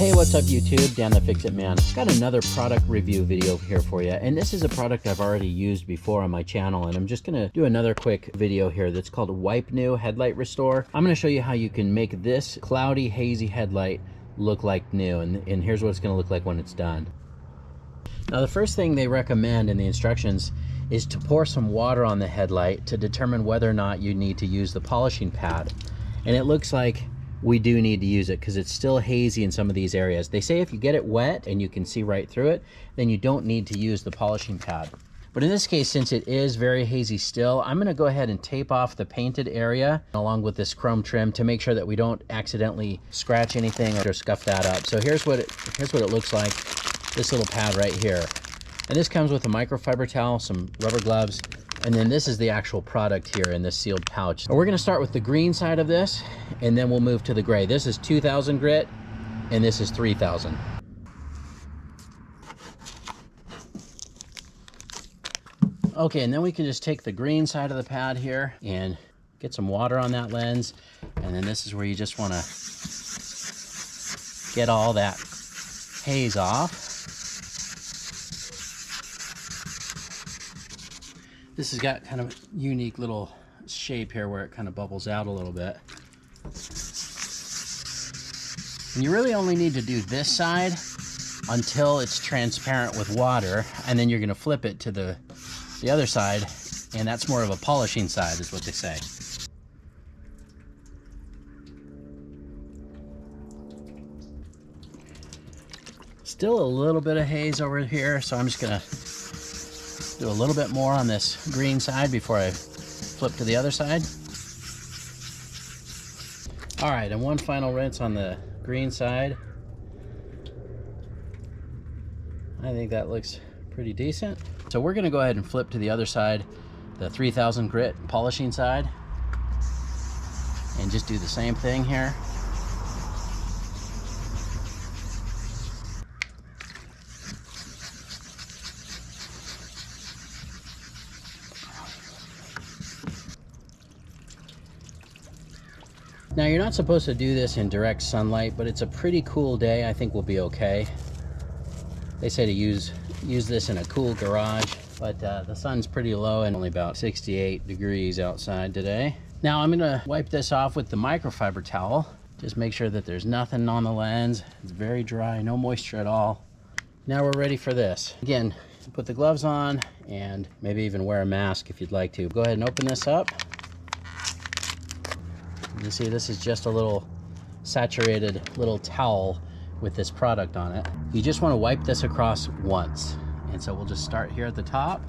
Hey, what's up YouTube? Dan the Fix-It Man. Got another product review video here for you, and this is a product I've already used before on my channel, and I'm just gonna do another quick video here that's called Wipe New Headlight Restore. I'm gonna show you how you can make this cloudy, hazy headlight look like new, and here's what it's gonna look like when it's done. Now, the first thing they recommend in the instructions is to pour some water on the headlight to determine whether or not you need to use the polishing pad. And it looks like we do need to use it because it's still hazy in some of these areas. They say if you get it wet and you can see right through it, then you don't need to use the polishing pad. But in this case, since it is very hazy still, I'm gonna go ahead and tape off the painted area along with this chrome trim to make sure that we don't accidentally scratch anything or scuff that up. So here's what it looks like, this little pad right here. And this comes with a microfiber towel, some rubber gloves, and then this is the actual product here in this sealed pouch. We're gonna start with the green side of this, and then we'll move to the gray. This is 2000 grit, and this is 3000. Okay, and then we can just take the green side of the pad here and get some water on that lens. And then this is where you just wanna get all that haze off. This has got kind of a unique little shape here where it kind of bubbles out a little bit. And you really only need to do this side until it's transparent with water, and then you're gonna flip it to the other side, and that's more of a polishing side is what they say. Still a little bit of haze over here, so I'm just gonna do a little bit more on this green side before I flip to the other side. All right, and one final rinse on the green side. I think that looks pretty decent. So we're gonna go ahead and flip to the other side, the 3000 grit polishing side, and just do the same thing here. Now, you're not supposed to do this in direct sunlight, but it's a pretty cool day. I think we'll be okay. They say to use this in a cool garage, but the sun's pretty low and only about 68 degrees outside today. Now, I'm gonna wipe this off with the microfiber towel. Just make sure that there's nothing on the lens. It's very dry, no moisture at all. Now we're ready for this. Again, put the gloves on and maybe even wear a mask if you'd like to. Go ahead and open this up. You see, this is just a little saturated little towel with this product on it. You just want to wipe this across once. And so we'll just start here at the top.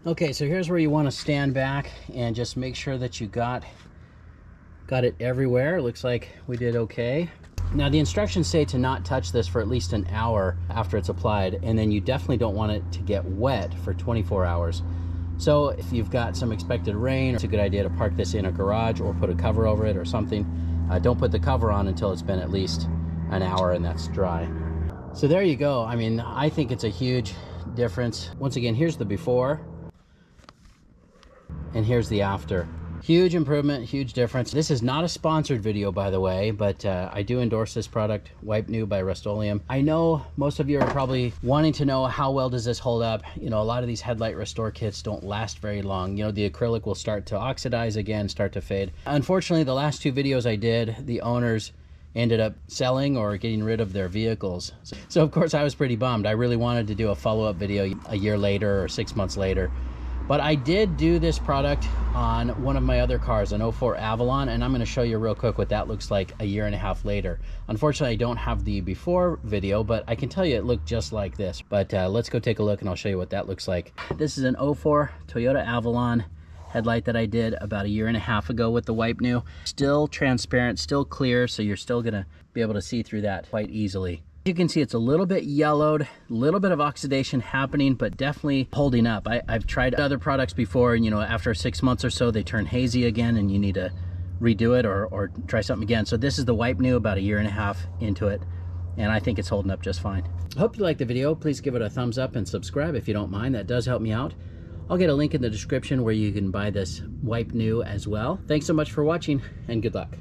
Okay, so here's where you want to stand back and just make sure that you got it everywhere. It looks like we did okay. Now, the instructions say to not touch this for at least an hour after it's applied, and then you definitely don't want it to get wet for 24 hours. So if you've got some expected rain, it's a good idea to park this in a garage or put a cover over it or something. Don't put the cover on until it's been at least an hour and that's dry. So there you go. I mean, I think it's a huge difference. Once again, here's the before. And here's the after. Huge improvement, huge difference. This is not a sponsored video, by the way, but I do endorse this product, Wipe New by Rustoleum. I know most of you are probably wanting to know how well does this hold up. You know, a lot of these headlight restore kits don't last very long. You know, the acrylic will start to oxidize again, start to fade. Unfortunately, the last two videos I did, the owners ended up selling or getting rid of their vehicles. So of course I was pretty bummed. I really wanted to do a follow-up video a year later or 6 months later. But I did do this product on one of my other cars, an 04 Avalon, and I'm gonna show you real quick what that looks like a year and a half later. Unfortunately, I don't have the before video, but I can tell you it looked just like this. But let's go take a look and I'll show you what that looks like. This is an 04 Toyota Avalon headlight that I did about a year and a half ago with the Wipe New. Still transparent, still clear, so you're still gonna be able to see through that quite easily. You can see it's a little bit yellowed, a little bit of oxidation happening, but definitely holding up. I've tried other products before, and you know, after 6 months or so, they turn hazy again and you need to redo it or try something again. So this is the Wipe New, about 1.5 years into it, and I think it's holding up just fine. Hope you liked the video. Please give it a thumbs up and subscribe if you don't mind. That does help me out. I'll get a link in the description where you can buy this Wipe New as well. Thanks so much for watching, and good luck.